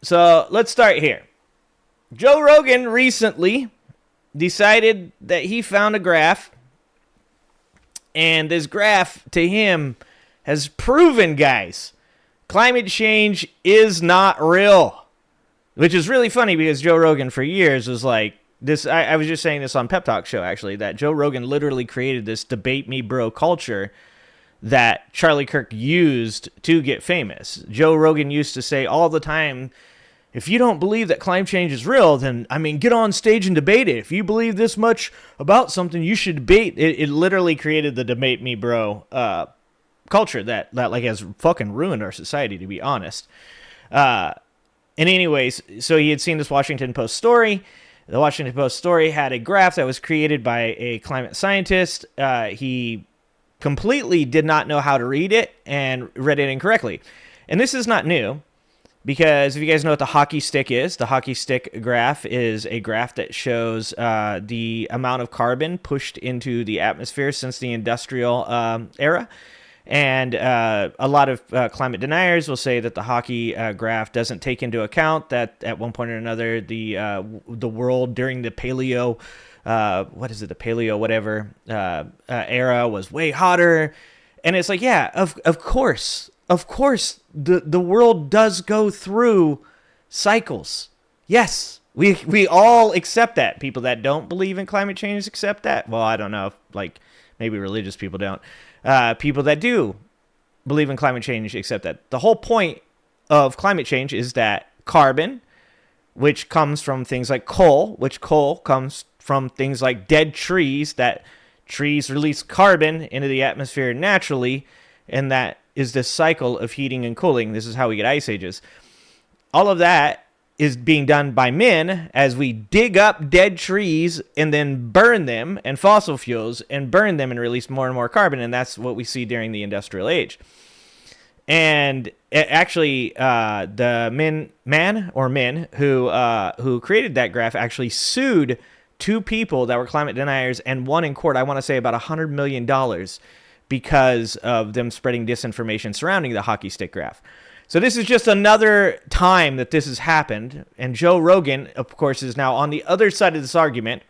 So let's start here. Joe Rogan recently decided that he found a graph, and this graph to him has proven, guys, climate change is not real. Which is really funny because Joe Rogan for years was like, this. I was just saying this on Pep Talk show, actually, that Joe Rogan literally created this debate me bro culture that Charlie Kirk used to get famous. Joe Rogan used to say all the time, if you don't believe that climate change is real, then, get on stage and debate it. If you believe this much about something, you should debate it. It literally created the debate me bro culture that like has fucking ruined our society, to be honest. And anyways, so he had seen this Washington Post story. The Washington Post story had a graph that was created by a climate scientist. He completely did not know how to read it and read it incorrectly. And this is not new, because if you guys know what the hockey stick is, the hockey stick graph is a graph that shows the amount of carbon pushed into the atmosphere since the industrial era. And a lot of climate deniers will say that the hockey graph doesn't take into account that at one point or another the world during the paleo the paleo whatever era was way hotter. And it's like, yeah, of course the world does go through cycles. Yes, we all accept that. People that don't believe in climate change accept that. Well, I don't know if, like, maybe religious people don't. People that do believe in climate change accept that. The whole point of climate change is that carbon, which comes from things like coal, which coal comes from things like dead trees, that trees release carbon into the atmosphere naturally, and that is this cycle of heating and cooling. This is how we get ice ages. All of that is being done by men as we dig up dead trees and then burn them, and fossil fuels, and burn them and release more and more carbon. And that's what we see during the industrial age. And actually, the men who created that graph actually sued two people that were climate deniers and won in court, I want to say about $100 million, because of them spreading disinformation surrounding the hockey stick graph. So this is just another time that this has happened. And Joe Rogan, of course, is now on the other side of this argument.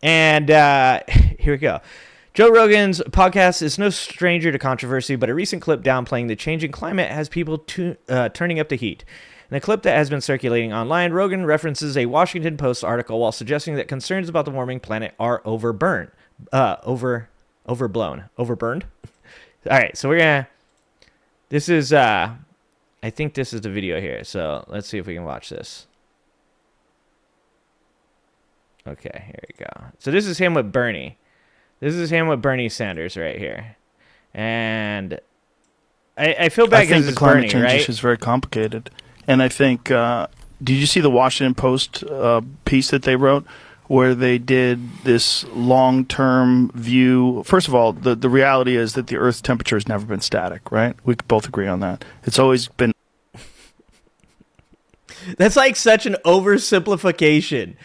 And here we go. Joe Rogan's podcast is no stranger to controversy, but a recent clip downplaying the changing climate has people turning up the heat. In a clip that has been circulating online, Rogan references a Washington Post article while suggesting that concerns about the warming planet are overblown. Overburned? All right, so we're going to... This is... I think this is the video here, so let's see if we can watch this. Okay, here we go. So this is him with Bernie. This is him with Bernie Sanders right here. And I feel bad because it's Bernie, right? I think the climate change issue is very complicated. And I think, did you see the Washington Post piece that they wrote, where they did this long-term view? First of all, the reality is that the Earth's temperature has never been static, right? We could both agree on that. It's always been... That's like such an oversimplification.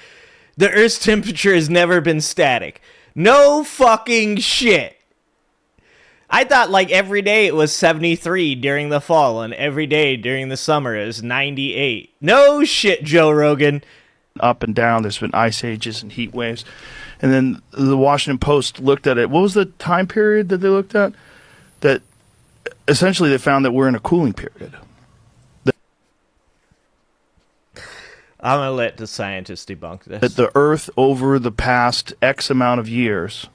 The Earth's temperature has never been static. No fucking shit. I thought like every day it was 73 during the fall, and every day during the summer it was 98. No shit, Joe Rogan. Up and down. There's been ice ages and heat waves. And then the Washington Post looked at it. What was the time period that they looked at? That essentially they found that we're in a cooling period. I'm going to let the scientists debunk this. That the Earth over the past X amount of years,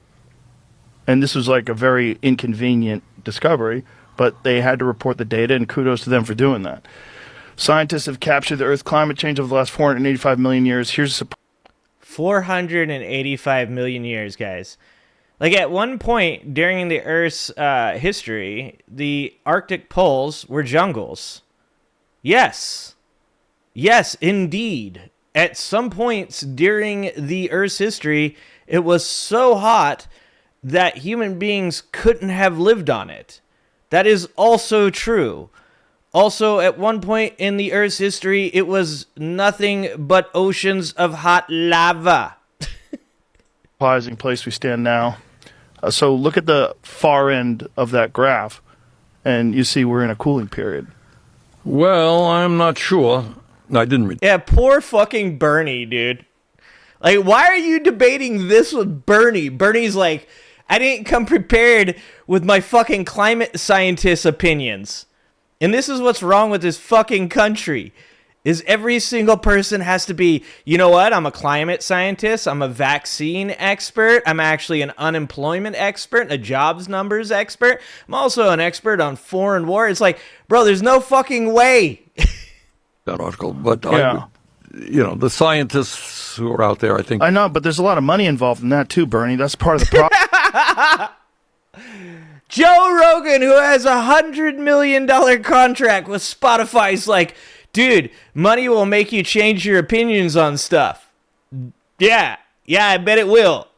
and this was like a very inconvenient discovery, but they had to report the data, and kudos to them for doing that. Scientists have captured the Earth's climate change over the last 485 million years. Here's 485 million years, guys. Like, at one point during the Earth's history, the Arctic poles were jungles. Yes. Yes, indeed. At some points during the Earth's history, it was so hot that human beings couldn't have lived on it. That is also true. Also, at one point in the Earth's history, it was nothing but oceans of hot lava. Surprising place we stand now. So look at the far end of that graph, and you see we're in a cooling period. Well, I'm not sure. No, I didn't read. Yeah, poor fucking Bernie, dude. Like, why are you debating this with Bernie? Bernie's like, I didn't come prepared with my fucking climate scientist opinions. And this is what's wrong with this fucking country. Is every single person has to be, you know what? I'm a climate scientist. I'm a vaccine expert. I'm actually an unemployment expert, a jobs numbers expert. I'm also an expert on foreign war. It's like, bro, there's no fucking way. That article, but Yeah. the scientists who are out there, I think. I know, but there's a lot of money involved in that too, Bernie. That's part of the problem. Joe Rogan, who has $100 million contract with Spotify's like, dude, money will make you change your opinions on stuff. Yeah, I bet it will.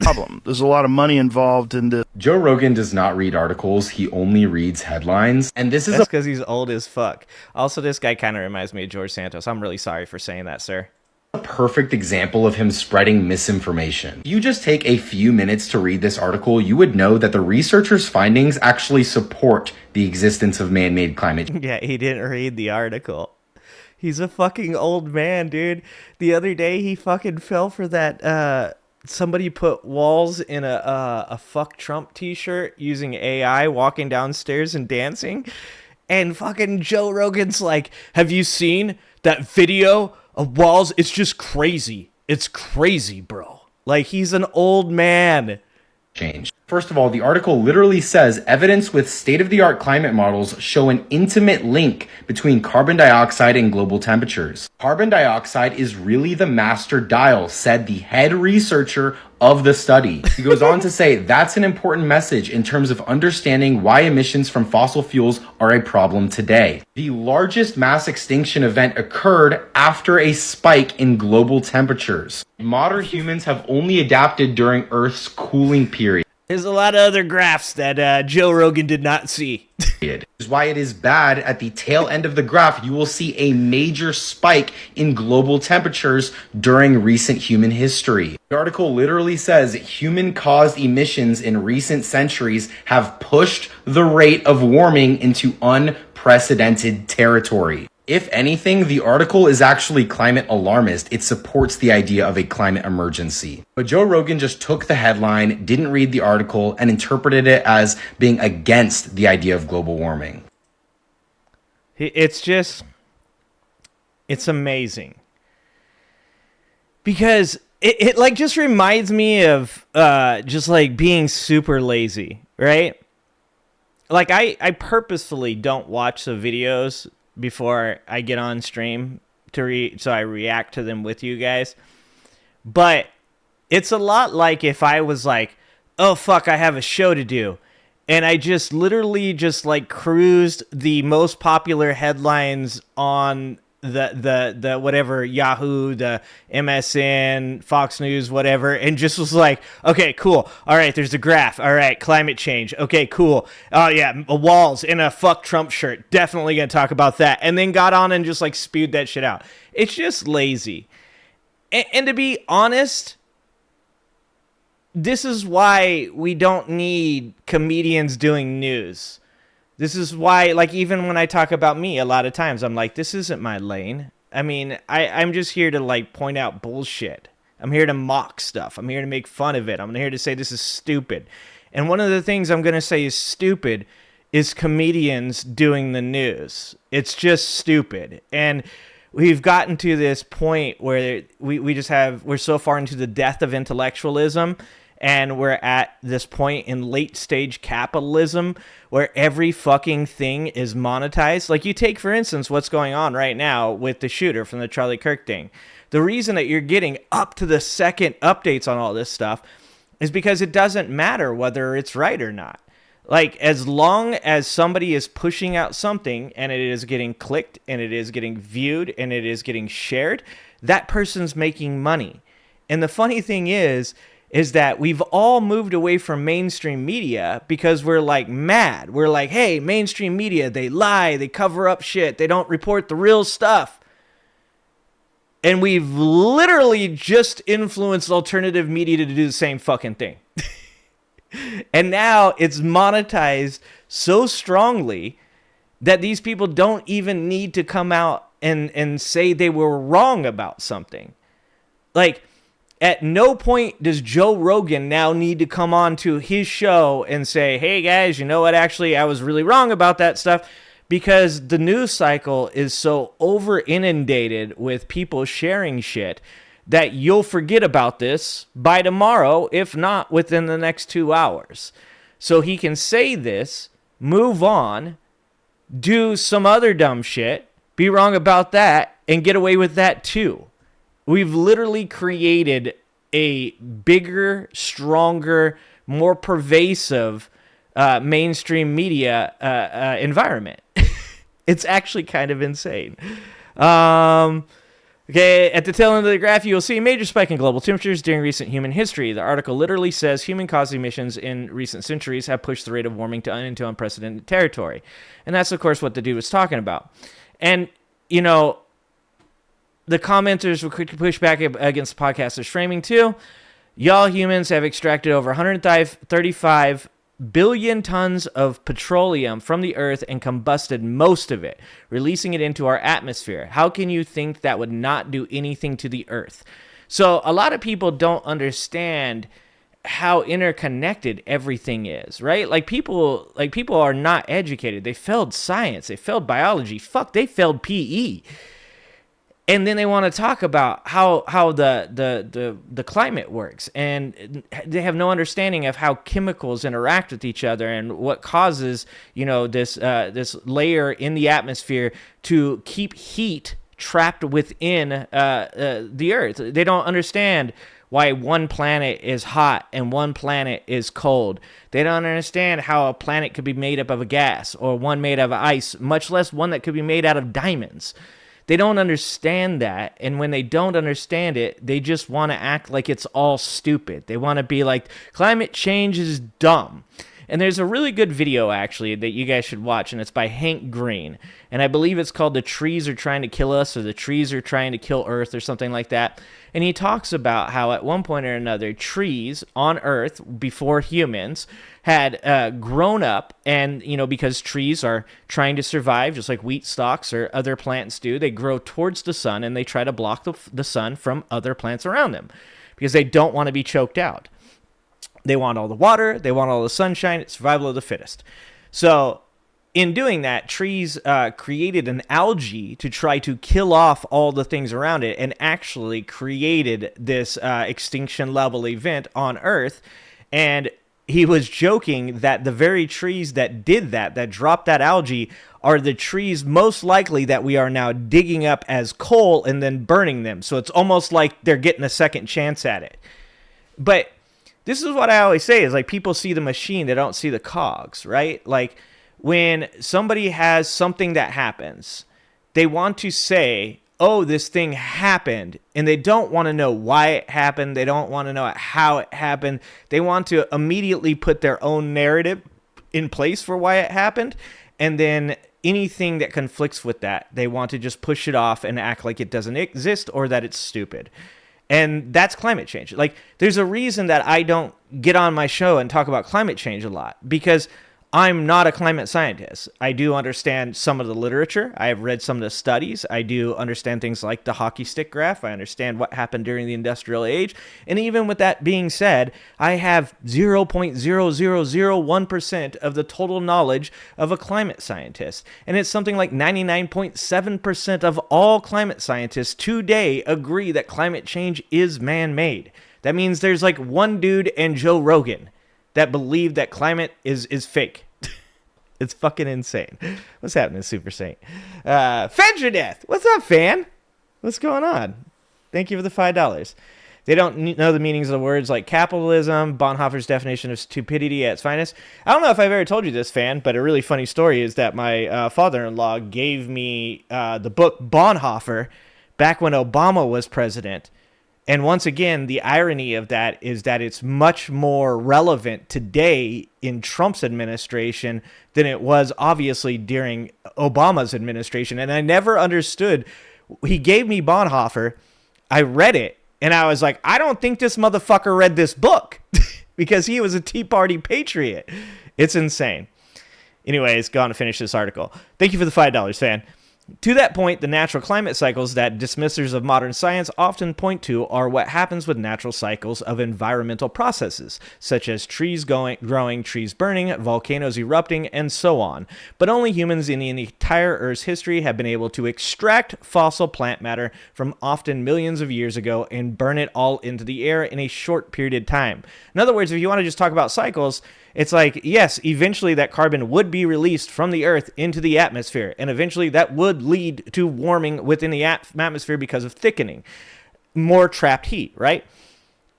There's a lot of money involved in this. Joe Rogan does not read articles. He only reads headlines. And this is That's because he's old as fuck. Also, this guy kind of reminds me of George Santos. I'm really sorry for saying that, sir. a perfect example of him spreading misinformation. If you just take a few minutes to read this article, you would know that the researchers' findings actually support the existence of man-made climate change. Yeah, he didn't read the article. He's a fucking old man, dude. The other day, he fucking fell for that, somebody put walls in a fuck Trump t-shirt using AI, walking downstairs and dancing. And fucking Joe Rogan's like, have you seen that video of walls? It's just crazy. It's crazy, bro. Like, he's an old man. Change. First of all, the article literally says evidence with state-of-the-art climate models show an intimate link between carbon dioxide and global temperatures. Carbon dioxide is really the master dial, said the head researcher of the study. He goes on to say that's an important message in terms of understanding why emissions from fossil fuels are a problem today. The largest mass extinction event occurred after a spike in global temperatures. Modern humans have only adapted during Earth's cooling period. There's a lot of other graphs that Joe Rogan did not see. Which is why it is bad at the tail end of the graph. You will see a major spike in global temperatures during recent human history. The article literally says human-caused emissions in recent centuries have pushed the rate of warming into unprecedented territory. If anything, the article is actually climate alarmist. It supports the idea of a climate emergency. But Joe Rogan just took the headline, didn't read the article, and interpreted it as being against the idea of global warming. It's amazing. Because it like just reminds me of just like being super lazy, right? Like I purposefully don't watch the videos before I get on stream so I react to them with you guys. But it's a lot like if I was like, oh fuck, I have a show to do, and I just literally just like cruised the most popular headlines on the whatever, Yahoo, the MSN, Fox News, whatever, and just was like, okay, cool. All right, there's a graph. All right, climate change. Okay, cool. Oh yeah, walls in a fuck Trump shirt. Definitely gonna talk about that. And then got on and just like spewed that shit out. It's just lazy. And to be honest, this is why we don't need comedians doing news. This is why, like, even when I talk about me, a lot of times I'm like, this isn't my lane. I mean, I'm just here to, like, point out bullshit. I'm here to mock stuff. I'm here to make fun of it. I'm here to say this is stupid. And one of the things I'm going to say is stupid is comedians doing the news. It's just stupid. And we've gotten to this point where we're so far into the death of intellectualism. And we're at this point in late stage capitalism where every fucking thing is monetized. Like, you take, for instance, what's going on right now with the shooter from the Charlie Kirk thing. The reason that you're getting up to the second updates on all this stuff is because it doesn't matter whether it's right or not. Like, as long as somebody is pushing out something and it is getting clicked and it is getting viewed and it is getting shared, that person's making money. And the funny thing is that we've all moved away from mainstream media because we're like mad. We're like, hey, mainstream media, they lie, they cover up shit, they don't report the real stuff. And we've literally just influenced alternative media to do the same fucking thing. And now it's monetized so strongly that these people don't even need to come out and say they were wrong about something. Like, at no point does Joe Rogan now need to come on to his show and say, hey guys, you know what, actually I was really wrong about that stuff, because the news cycle is so over inundated with people sharing shit that you'll forget about this by tomorrow, if not within the next 2 hours. So he can say this, move on, do some other dumb shit, be wrong about that, and get away with that too. We've literally created a bigger, stronger, more pervasive mainstream media environment. It's actually kind of insane. Okay, at the tail end of the graph, you'll see a major spike in global temperatures during recent human history. The article literally says human-caused emissions in recent centuries have pushed the rate of warming into unprecedented territory. And that's, of course, what the dude was talking about. And, you know, the commenters will quickly push back against the podcaster's framing, too. Y'all humans have extracted over 135 billion tons of petroleum from the earth and combusted most of it, releasing it into our atmosphere. How can you think that would not do anything to the earth? So a lot of people don't understand how interconnected everything is, right? Like people are not educated. They failed science, they failed biology, they failed PE. And then they want to talk about how the climate works, and they have no understanding of how chemicals interact with each other and what causes, you know, this layer in the atmosphere to keep heat trapped within the Earth. They don't understand why one planet is hot and one planet is cold. They don't understand how a planet could be made up of a gas, or one made out of ice, much less one that could be made out of diamonds. They don't understand that, and when they don't understand it, they just want to act like it's all stupid. They want to be like, climate change is dumb. And there's a really good video, actually, that you guys should watch, and it's by Hank Green. And I believe it's called The Trees Are Trying to Kill Us, or The Trees Are Trying to Kill Earth, or something like that. And he talks about how at one point or another, trees on Earth, before humans, had grown up, and, you know, because trees are trying to survive, just like wheat stalks or other plants do, they grow towards the sun, and they try to block the sun from other plants around them, because they don't want to be choked out. They want all the water, they want all the sunshine, it's survival of the fittest. So in doing that, trees created an algae to try to kill off all the things around it, and actually created this extinction level event on Earth. And he was joking that the very trees that did that dropped that algae, are the trees most likely that we are now digging up as coal and then burning them. So it's almost like they're getting a second chance at it. But this is what I always say, is like, people see the machine, they don't see the cogs, right? Like, when somebody has something that happens, they want to say, oh, this thing happened, and they don't want to know why it happened. They don't want to know how it happened. They want to immediately put their own narrative in place for why it happened, and then anything that conflicts with that, they want to just push it off and act like it doesn't exist, or that it's stupid. And that's climate change. Like, there's a reason that I don't get on my show and talk about climate change a lot, because I'm not a climate scientist. I do understand some of the literature. I have read some of the studies. I do understand things like the hockey stick graph. I understand what happened during the industrial age. And even with that being said, I have 0.0001% of the total knowledge of a climate scientist. And it's something like 99.7% of all climate scientists today agree that climate change is man-made. That means there's like one dude and Joe Rogan that believe that climate is fake. It's fucking insane. What's happening, Super Saint? Fedra what's up, fan? What's going on? Thank you for the $5. They don't know the meanings of the words like capitalism, Bonhoeffer's definition of stupidity at its finest. I don't know if I've ever told you this, fan, but a really funny story is that my father-in-law gave me the book Bonhoeffer back when Obama was president. And once again, the irony of that is that it's much more relevant today in Trump's administration than it was obviously during Obama's administration. And I never understood. He gave me Bonhoeffer. I read it, and I was like, I don't think this motherfucker read this book because he was a Tea Party patriot. It's insane. Anyways, go on to finish this article. Thank you for the $5, fan. To that point, the natural climate cycles that dismissers of modern science often point to are what happens with natural cycles of environmental processes, such as trees growing, trees burning, volcanoes erupting, and so on. But only humans in the entire Earth's history have been able to extract fossil plant matter from often millions of years ago and burn it all into the air in a short period of time. In other words, if you want to just talk about cycles, it's like, yes, eventually that carbon would be released from the Earth into the atmosphere, and eventually that would lead to warming within the atmosphere because of thickening, more trapped heat, right?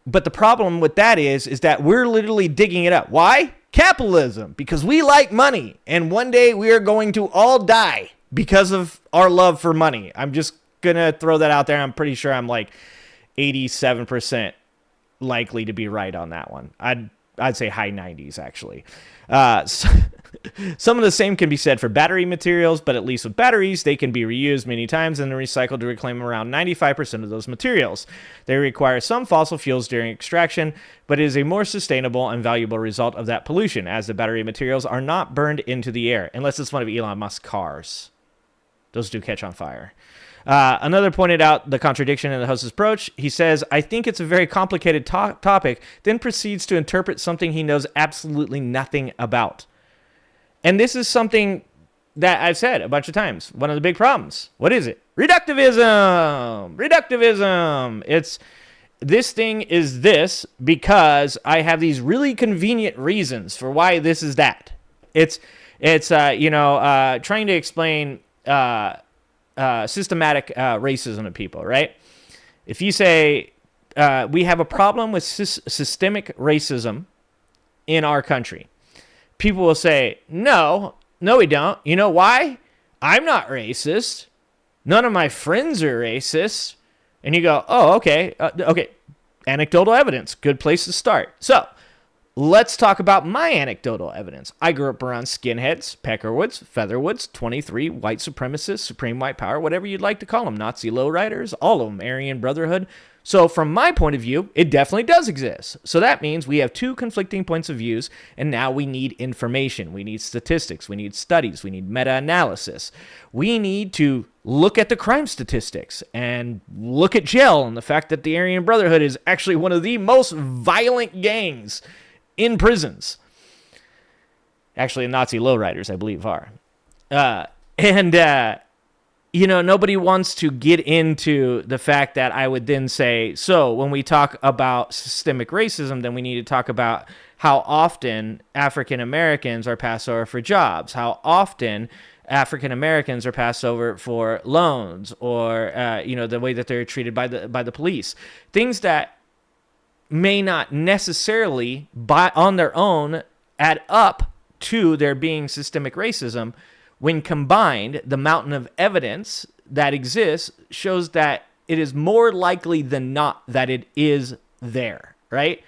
But the problem with that is that we're literally digging it up. Why? Capitalism, because we like money, and one day we are going to all die because of our love for money. I'm just going to throw that out there. I'm pretty sure I'm like 87% likely to be right on that one. I'd say high 90s, actually. Some of the same can be said for battery materials, but at least with batteries, they can be reused many times and recycled to reclaim around 95% of those materials. They require some fossil fuels during extraction, but it is a more sustainable and valuable result of that pollution, as the battery materials are not burned into the air, unless it's one of Elon Musk's cars. Those do catch on fire. Another pointed out the contradiction in the host's approach. He says, I think it's a very complicated topic, then proceeds to interpret something he knows absolutely nothing about. And this is something that I've said a bunch of times. One of the big problems. What is it? Reductivism. This thing is this because I have these really convenient reasons for why this is that. It's trying to explain systematic racism of people, right? If you say we have a problem with systemic racism in our country, people will say, no, we don't. You know why? I'm not racist. None of my friends are racist. And you go, oh, okay. Anecdotal evidence, good place to start. So let's talk about my anecdotal evidence. I grew up around skinheads, peckerwoods, featherwoods, 23, white supremacists, supreme white power, whatever you'd like to call them, Nazi lowriders, all of them, Aryan Brotherhood. So from my point of view, it definitely does exist. So that means we have two conflicting points of views, and now we need information. We need statistics. We need studies. We need meta-analysis. We need to look at the crime statistics and look at jail and the fact that the Aryan Brotherhood is actually one of the most violent gangs in prisons. Actually, Nazi lowriders, I believe, are. Nobody wants to get into the fact that I would then say, so when we talk about systemic racism, then we need to talk about how often African Americans are passed over for jobs, how often African Americans are passed over for loans, or the way that they're treated by the police. Things that may not necessarily, on their own, add up to there being systemic racism. When combined, the mountain of evidence that exists shows that it is more likely than not that it is there, right?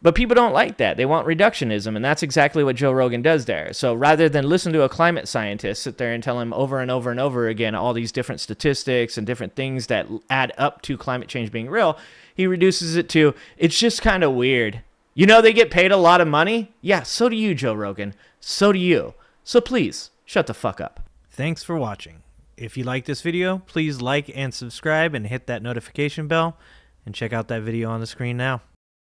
But people don't like that. They want reductionism, and that's exactly what Joe Rogan does there. So rather than listen to a climate scientist sit there and tell him over and over and over again all these different statistics and different things that add up to climate change being real, he reduces it to, it's just kind of weird. You know they get paid a lot of money? Yeah, so do you, Joe Rogan. So do you. So please, shut the fuck up. Thanks for watching. If you like this video, please like and subscribe and hit that notification bell, and check out that video on the screen now.